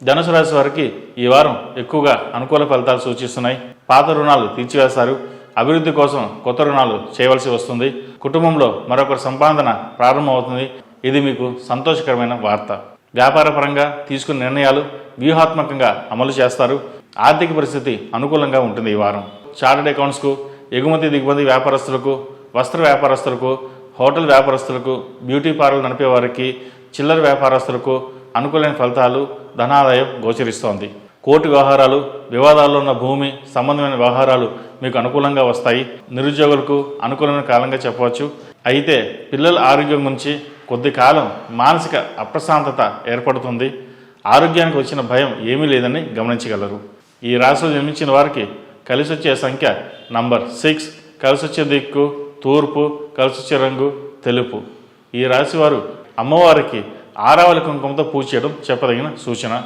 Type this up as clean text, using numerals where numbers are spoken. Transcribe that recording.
ధనుసు రాశి వారికి ఈ వారం ఎక్కువగా అనుకూల ఫలితాలు సూచిస్తున్నాయి. పాత రుణాలు తీర్చివేస్తారు. అభివృద్ధి కోసం కొత్త రుణాలు చేయవలసి వస్తుంది. కుటుంబంలో మరొకరి సంపాదన ప్రారంభమవుతుంది. ఇది మీకు సంతోషకరమైన వార్త. వ్యాపార పరంగా తీసుకున్న నిర్ణయాలు వ్యూహాత్మకంగా అమలు చేస్తారు. ఆర్థిక పరిస్థితి అనుకూలంగా ఉంటుంది. ఈ వారం చార్టెడ్ అకౌంట్స్కు, ఎగుమతి దిగుమతి వ్యాపారస్తులకు, వస్త్ర వ్యాపారస్తులకు, హోటల్ వ్యాపారస్తులకు, బ్యూటీ పార్లర్ నడిపే వారికి, చిల్లర వ్యాపారస్తులకు అనుకూలమైన ఫలితాలు, ధనాదాయం గోచరిస్తోంది. కోర్టు వ్యవహారాలు, వివాదాల్లో ఉన్న భూమి సంబంధమైన వ్యవహారాలు మీకు అనుకూలంగా వస్తాయి. నిరుద్యోగులకు అనుకూలమైన కాలంగా చెప్పవచ్చు. అయితే పిల్లల ఆరోగ్యం గురించి కొద్ది కాలం మానసిక అప్రశాంతత ఏర్పడుతుంది. ఆరోగ్యానికి వచ్చిన భయం ఏమీ లేదని గమనించగలరు. ఈ రాశిలో జన్మించిన వారికి కలిసొచ్చే సంఖ్య నంబర్ 6, కలిసొచ్చే దిక్కు తూర్పు, కలిసొచ్చే రంగు తెలుపు. ఈ రాశి వారు అమ్మవారికి ఆరావళి కుంకుమతో పూజ చేయడం చెప్పదగిన సూచన.